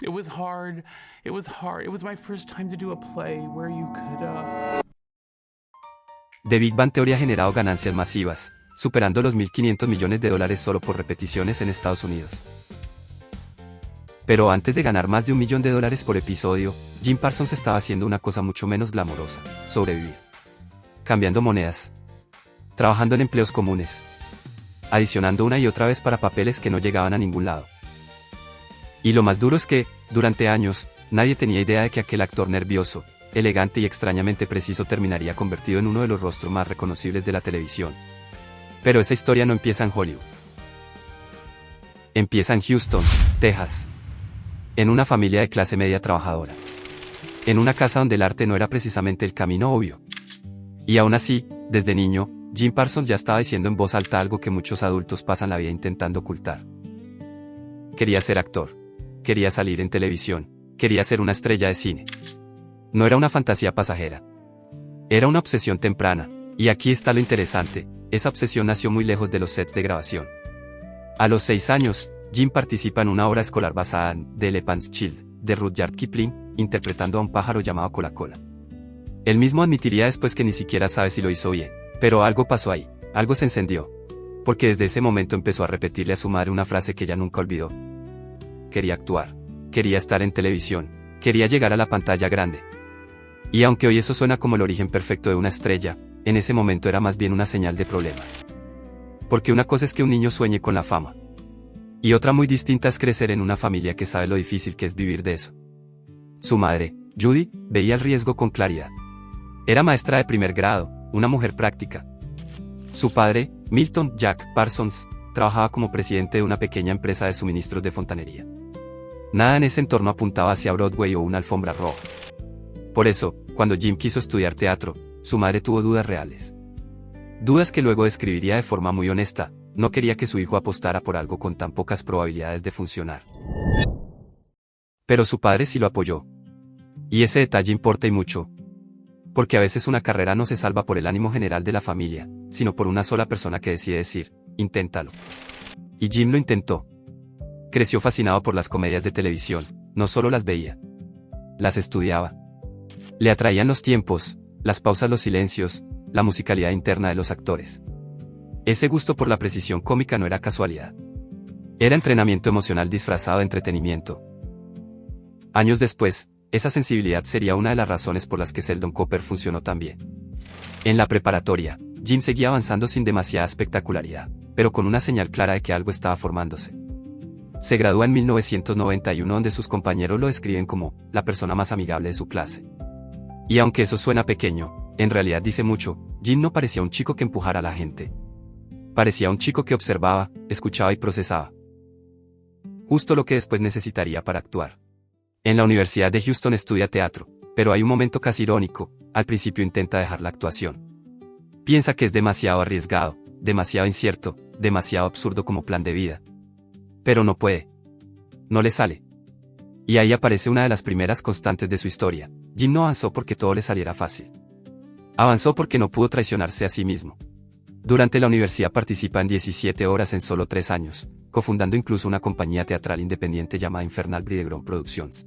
It was hard. It was hard. It was my first time to do a play where you could. The Big Bang Theory ha generado ganancias masivas, superando los $1.500 millones solo por repeticiones en Estados Unidos. Pero antes de ganar más de $1 millón por episodio, Jim Parsons estaba haciendo una cosa mucho menos glamorosa: sobrevivir. Cambiando monedas. Trabajando en empleos comunes. Adicionando una y otra vez para papeles que no llegaban a ningún lado. Y lo más duro es que, durante años, nadie tenía idea de que aquel actor nervioso, elegante y extrañamente preciso terminaría convertido en uno de los rostros más reconocibles de la televisión. Pero esa historia no empieza en Hollywood. Empieza en Houston, Texas. En una familia de clase media trabajadora. En una casa donde el arte no era precisamente el camino obvio. Y aún así, desde niño, Jim Parsons ya estaba diciendo en voz alta algo que muchos adultos pasan la vida intentando ocultar. Quería ser actor. Quería salir en televisión. Quería ser una estrella de cine. No era una fantasía pasajera. Era una obsesión temprana, y aquí está lo interesante: esa obsesión nació muy lejos de los sets de grabación. A los 6 años, Jim participa en una obra escolar basada en The Elephant's Child, de Rudyard Kipling, interpretando a un pájaro llamado Cola-Cola. Él mismo admitiría después que ni siquiera sabe si lo hizo bien, pero algo pasó ahí, algo se encendió. Porque desde ese momento empezó a repetirle a su madre una frase que ella nunca olvidó. Quería actuar. Quería estar en televisión. Quería llegar a la pantalla grande. Y aunque hoy eso suena como el origen perfecto de una estrella, en ese momento era más bien una señal de problemas. Porque una cosa es que un niño sueñe con la fama. Y otra muy distinta es crecer en una familia que sabe lo difícil que es vivir de eso. Su madre, Judy, veía el riesgo con claridad. Era maestra de primer grado, una mujer práctica. Su padre, Milton Jack Parsons, trabajaba como presidente de una pequeña empresa de suministros de fontanería. Nada en ese entorno apuntaba hacia Broadway o una alfombra roja. Por eso, cuando Jim quiso estudiar teatro, su madre tuvo dudas reales. Dudas que luego describiría de forma muy honesta: no quería que su hijo apostara por algo con tan pocas probabilidades de funcionar. Pero su padre sí lo apoyó. Y ese detalle importa y mucho. Porque a veces una carrera no se salva por el ánimo general de la familia, sino por una sola persona que decide decir: inténtalo. Y Jim lo intentó. Creció fascinado por las comedias de televisión, no solo las veía. Las estudiaba. Le atraían los tiempos, las pausas, los silencios, la musicalidad interna de los actores. Ese gusto por la precisión cómica no era casualidad. Era entrenamiento emocional disfrazado de entretenimiento. Años después, esa sensibilidad sería una de las razones por las que Sheldon Cooper funcionó tan bien. En la preparatoria, Jim seguía avanzando sin demasiada espectacularidad, pero con una señal clara de que algo estaba formándose. Se gradúa en 1991, donde sus compañeros lo describen como la persona más amigable de su clase. Y aunque eso suena pequeño, en realidad dice mucho. Jim no parecía un chico que empujara a la gente. Parecía un chico que observaba, escuchaba y procesaba. Justo lo que después necesitaría para actuar. En la Universidad de Houston estudia teatro, pero hay un momento casi irónico: al principio intenta dejar la actuación. Piensa que es demasiado arriesgado, demasiado incierto, demasiado absurdo como plan de vida. Pero no puede. No le sale. Y ahí aparece una de las primeras constantes de su historia: Jim no avanzó porque todo le saliera fácil. Avanzó porque no pudo traicionarse a sí mismo. Durante la universidad participa en 17 obras en solo 3 años, cofundando incluso una compañía teatral independiente llamada Infernal Bridegroom Productions.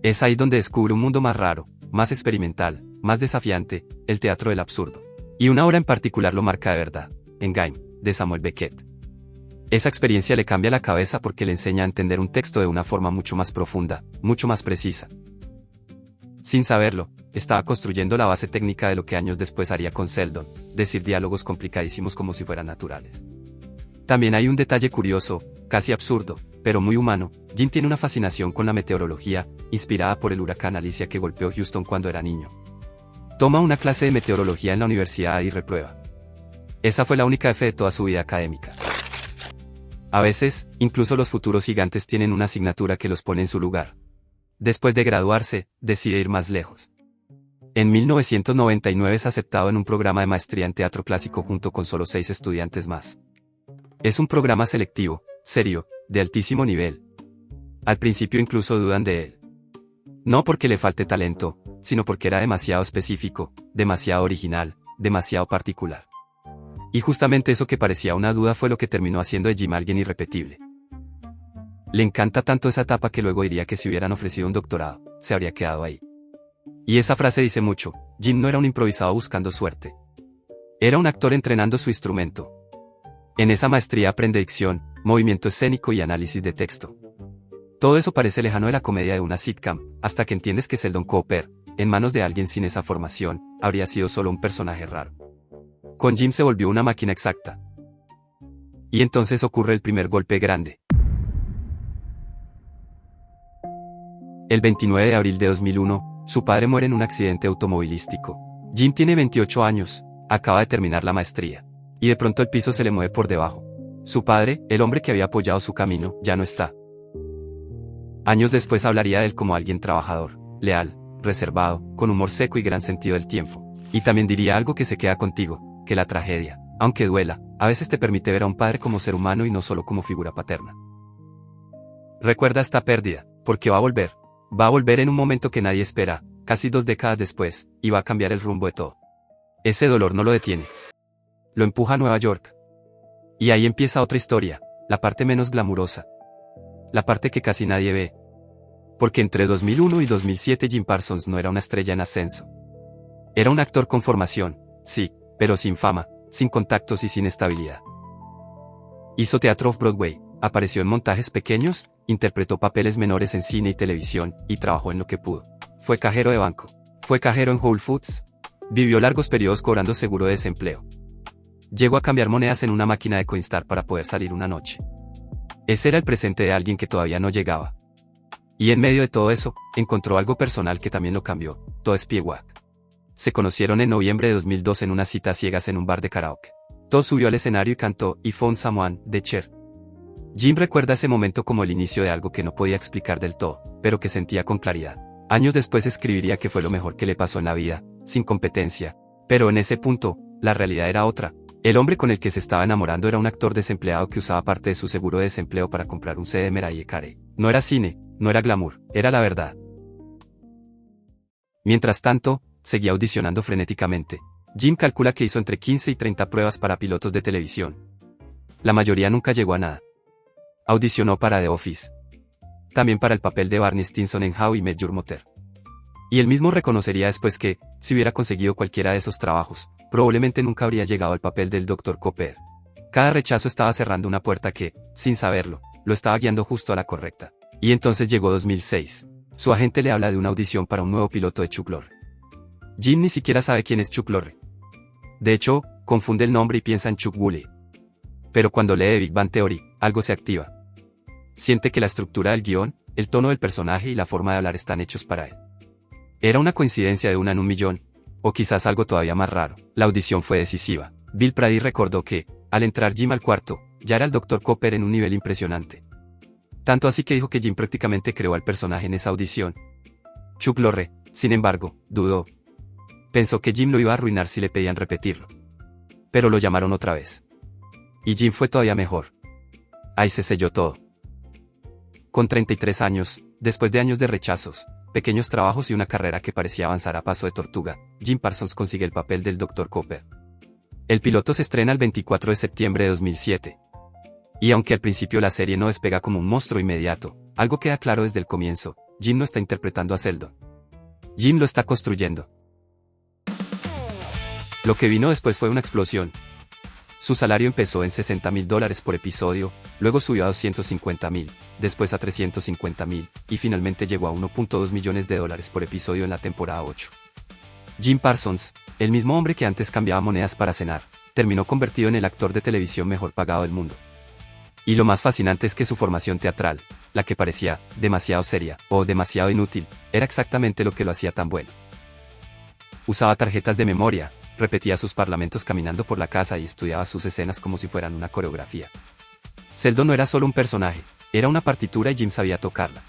Es ahí donde descubre un mundo más raro, más experimental, más desafiante: el teatro del absurdo. Y una obra en particular lo marca de verdad: Endgame, de Samuel Beckett. Esa experiencia le cambia la cabeza porque le enseña a entender un texto de una forma mucho más profunda, mucho más precisa. Sin saberlo, estaba construyendo la base técnica de lo que años después haría con Sheldon: decir diálogos complicadísimos como si fueran naturales. También hay un detalle curioso, casi absurdo, pero muy humano. Jim tiene una fascinación con la meteorología, inspirada por el huracán Alicia que golpeó Houston cuando era niño. Toma una clase de meteorología en la universidad y reprueba. Esa fue la única F de toda su vida académica. A veces, incluso los futuros gigantes tienen una asignatura que los pone en su lugar. Después de graduarse, decide ir más lejos. En 1999 es aceptado en un programa de maestría en teatro clásico junto con solo 6 estudiantes más. Es un programa selectivo, serio, de altísimo nivel. Al principio incluso dudan de él. No porque le falte talento, sino porque era demasiado específico, demasiado original, demasiado particular. Y justamente eso que parecía una duda fue lo que terminó haciendo de Jim alguien irrepetible. Le encanta tanto esa etapa que luego diría que si hubieran ofrecido un doctorado, se habría quedado ahí. Y esa frase dice mucho. Jim no era un improvisado buscando suerte. Era un actor entrenando su instrumento. En esa maestría aprende dicción, movimiento escénico y análisis de texto. Todo eso parece lejano de la comedia de una sitcom, hasta que entiendes que Sheldon Cooper, en manos de alguien sin esa formación, habría sido solo un personaje raro. Con Jim se volvió una máquina exacta. Y entonces ocurre el primer golpe grande. El 29 de abril de 2001, su padre muere en un accidente automovilístico. Jim tiene 28 años, acaba de terminar la maestría. Y de pronto el piso se le mueve por debajo. Su padre, el hombre que había apoyado su camino, ya no está. Años después hablaría de él como alguien trabajador, leal, reservado, con humor seco y gran sentido del tiempo. Y también diría algo que se queda contigo, que la tragedia, aunque duela, a veces te permite ver a un padre como ser humano y no solo como figura paterna. Recuerda esta pérdida, porque va a volver. Va a volver en un momento que nadie espera, casi 2 décadas después, y va a cambiar el rumbo de todo. Ese dolor no lo detiene. Lo empuja a Nueva York. Y ahí empieza otra historia, la parte menos glamurosa. La parte que casi nadie ve. Porque entre 2001 y 2007 Jim Parsons no era una estrella en ascenso. Era un actor con formación, sí, pero sin fama, sin contactos y sin estabilidad. Hizo teatro off-Broadway, apareció en montajes pequeños, interpretó papeles menores en cine y televisión, y trabajó en lo que pudo. Fue cajero de banco. Fue cajero en Whole Foods. Vivió largos periodos cobrando seguro de desempleo. Llegó a cambiar monedas en una máquina de Coinstar para poder salir una noche. Ese era el presente de alguien que todavía no llegaba. Y en medio de todo eso, encontró algo personal que también lo cambió, Todd Spiewack. Se conocieron en noviembre de 2002 en una cita a ciegas en un bar de karaoke. Todd subió al escenario y cantó "I Found Someone" de Cher. Jim recuerda ese momento como el inicio de algo que no podía explicar del todo, pero que sentía con claridad. Años después escribiría que fue lo mejor que le pasó en la vida, sin competencia. Pero en ese punto, la realidad era otra. El hombre con el que se estaba enamorando era un actor desempleado que usaba parte de su seguro de desempleo para comprar un CD de Mariah Carey. No era cine, no era glamour, era la verdad. Mientras tanto, seguía audicionando frenéticamente. Jim calcula que hizo entre 15 y 30 pruebas para pilotos de televisión. La mayoría nunca llegó a nada. Audicionó para The Office. También para el papel de Barney Stinson en How I Met Your Mother. Y él mismo reconocería después que, si hubiera conseguido cualquiera de esos trabajos, probablemente nunca habría llegado al papel del Dr. Cooper. Cada rechazo estaba cerrando una puerta que, sin saberlo, lo estaba guiando justo a la correcta. Y entonces llegó 2006. Su agente le habla de una audición para un nuevo piloto de Chuck Lorre. Jim ni siquiera sabe quién es Chuck Lorre. De hecho, confunde el nombre y piensa en Chuck Woolley. Pero cuando lee The Big Bang Theory, algo se activa. Siente que la estructura del guión, el tono del personaje y la forma de hablar están hechos para él. Era una coincidencia de una en un millón, o quizás algo todavía más raro. La audición fue decisiva. Bill Prady recordó que, al entrar Jim al cuarto, ya era el Dr. Cooper en un nivel impresionante. Tanto así que dijo que Jim prácticamente creó al personaje en esa audición. Chuck Lorre, sin embargo, dudó. Pensó que Jim lo iba a arruinar si le pedían repetirlo. Pero lo llamaron otra vez. Y Jim fue todavía mejor. Ahí se selló todo. Con 33 años, después de años de rechazos, pequeños trabajos y una carrera que parecía avanzar a paso de tortuga, Jim Parsons consigue el papel del Dr. Cooper. El piloto se estrena el 24 de septiembre de 2007. Y aunque al principio la serie no despega como un monstruo inmediato, algo queda claro desde el comienzo: Jim no está interpretando a Sheldon. Jim lo está construyendo. Lo que vino después fue una explosión. Su salario empezó en $60,000 por episodio, luego subió a $250,000, después a $350,000, y finalmente llegó a $1.2 millones por episodio en la temporada 8. Jim Parsons, el mismo hombre que antes cambiaba monedas para cenar, terminó convertido en el actor de televisión mejor pagado del mundo. Y lo más fascinante es que su formación teatral, la que parecía demasiado seria o demasiado inútil, era exactamente lo que lo hacía tan bueno. Usaba tarjetas de memoria, repetía sus parlamentos caminando por la casa y estudiaba sus escenas como si fueran una coreografía. Sheldon no era solo un personaje, era una partitura y Jim sabía tocarla.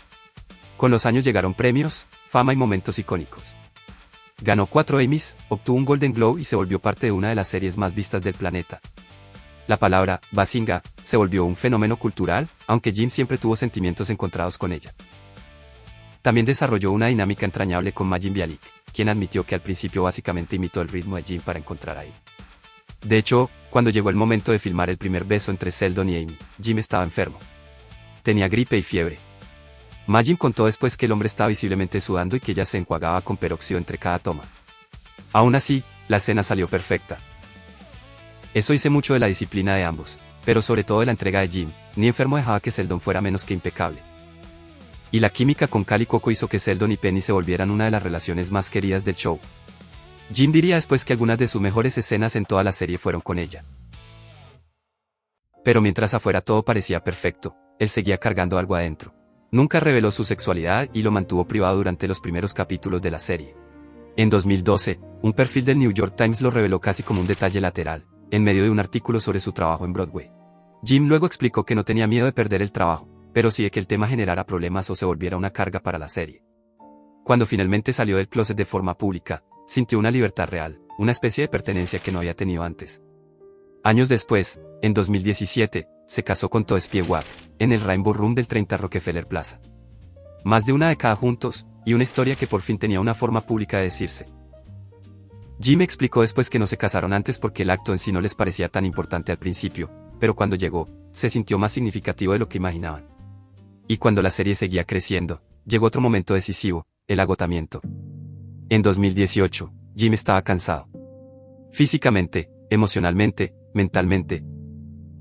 Con los años llegaron premios, fama y momentos icónicos. Ganó 4 Emmys, obtuvo un Golden Globe y se volvió parte de una de las series más vistas del planeta. La palabra "bazinga" se volvió un fenómeno cultural, aunque Jim siempre tuvo sentimientos encontrados con ella. También desarrolló una dinámica entrañable con Mayim Bialik, quien admitió que al principio básicamente imitó el ritmo de Jim para encontrar a Amy. De hecho, cuando llegó el momento de filmar el primer beso entre Sheldon y Amy, Jim estaba enfermo. tenía gripe y fiebre. Majin contó después que el hombre estaba visiblemente sudando y que ella se enjuagaba con peróxido entre cada toma. Aún así, la escena salió perfecta. Eso dice mucho de la disciplina de ambos, pero sobre todo de la entrega de Jim, ni enfermo dejaba que Sheldon fuera menos que impecable. Y la química con Cal y Coco hizo que Sheldon y Penny se volvieran una de las relaciones más queridas del show. Jim diría después que algunas de sus mejores escenas en toda la serie fueron con ella. Pero mientras afuera todo parecía perfecto, él seguía cargando algo adentro. Nunca reveló su sexualidad y lo mantuvo privado durante los primeros capítulos de la serie. En 2012, un perfil del New York Times lo reveló casi como un detalle lateral, en medio de un artículo sobre su trabajo en Broadway. Jim luego explicó que no tenía miedo de perder el trabajo, pero sí de que el tema generara problemas o se volviera una carga para la serie. Cuando finalmente salió del closet de forma pública, sintió una libertad real, una especie de pertenencia que no había tenido antes. Años después, en 2017, se casó con Todd Spiewak, en el Rainbow Room del 30 Rockefeller Plaza. Más de una década juntos, y una historia que por fin tenía una forma pública de decirse. Jim explicó después que no se casaron antes porque el acto en sí no les parecía tan importante al principio, pero cuando llegó, se sintió más significativo de lo que imaginaban. Y cuando la serie seguía creciendo, llegó otro momento decisivo, el agotamiento. En 2018, Jim estaba cansado. Físicamente, emocionalmente, mentalmente.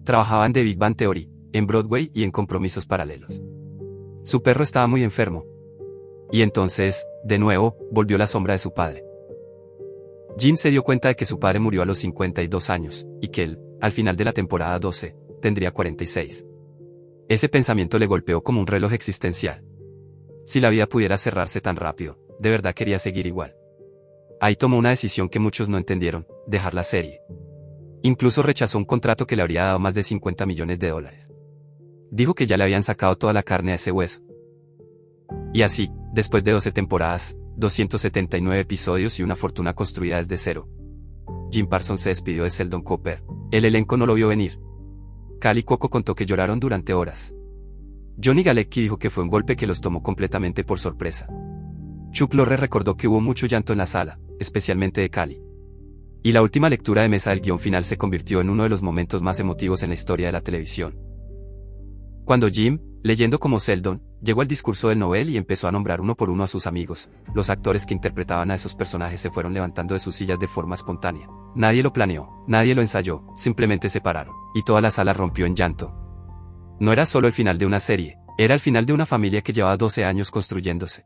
Trabajaba en The Big Bang Theory, en Broadway y en compromisos paralelos. Su perro estaba muy enfermo. Y entonces, de nuevo, volvió la sombra de su padre. Jim se dio cuenta de que su padre murió a los 52 años, y que él, al final de la temporada 12, tendría 46. Ese pensamiento le golpeó como un reloj existencial. Si la vida pudiera cerrarse tan rápido, de verdad quería seguir igual. Ahí tomó una decisión que muchos no entendieron, dejar la serie. Incluso rechazó un contrato que le habría dado más de $50 millones. Dijo que ya le habían sacado toda la carne a ese hueso. Y así, después de 12 temporadas, 279 episodios y una fortuna construida desde cero, Jim Parsons se despidió de Sheldon Cooper. El elenco no lo vio venir. Cal y Coco contó que lloraron durante horas. Johnny Galecki dijo que fue un golpe que los tomó completamente por sorpresa. Chuck Lorre recordó que hubo mucho llanto en la sala, especialmente de Cali. Y la última lectura de mesa del guión final se convirtió en uno de los momentos más emotivos en la historia de la televisión. Cuando Jim, leyendo como Sheldon, llegó al discurso del Nobel y empezó a nombrar uno por uno a sus amigos, los actores que interpretaban a esos personajes se fueron levantando de sus sillas de forma espontánea. Nadie lo planeó, nadie lo ensayó, simplemente se pararon, y toda la sala rompió en llanto. No era solo el final de una serie, era el final de una familia que llevaba 12 años construyéndose.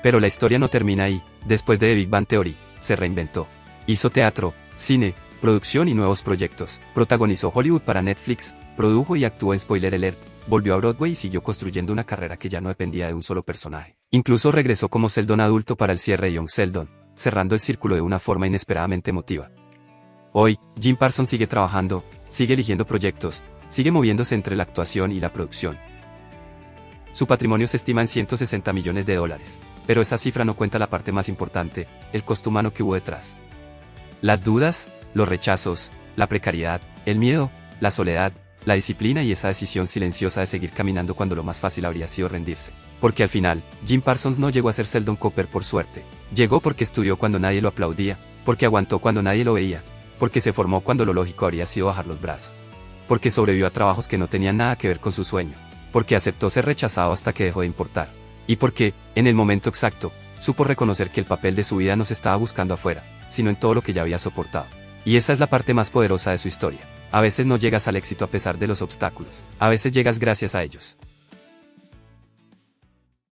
Pero la historia no termina ahí. Después de The Big Bang Theory, se reinventó. Hizo teatro, cine, producción y nuevos proyectos. Protagonizó Hollywood para Netflix, produjo y actuó en Spoiler Alert, volvió a Broadway y siguió construyendo una carrera que ya no dependía de un solo personaje. Incluso regresó como Sheldon adulto para el cierre de Young Sheldon, cerrando el círculo de una forma inesperadamente emotiva. Hoy, Jim Parsons sigue trabajando, sigue eligiendo proyectos, sigue moviéndose entre la actuación y la producción. Su patrimonio se estima en $160 millones, pero esa cifra no cuenta la parte más importante, el costo humano que hubo detrás. Las dudas, los rechazos, la precariedad, el miedo, la soledad, la disciplina y esa decisión silenciosa de seguir caminando cuando lo más fácil habría sido rendirse. Porque al final, Jim Parsons no llegó a ser Sheldon Cooper por suerte. Llegó porque estudió cuando nadie lo aplaudía, porque aguantó cuando nadie lo veía, porque se formó cuando lo lógico habría sido bajar los brazos. Porque sobrevivió a trabajos que no tenían nada que ver con su sueño. Porque aceptó ser rechazado hasta que dejó de importar. Y porque, en el momento exacto, supo reconocer que el papel de su vida no se estaba buscando afuera, sino en todo lo que ya había soportado. Y esa es la parte más poderosa de su historia. A veces no llegas al éxito a pesar de los obstáculos. A veces llegas gracias a ellos.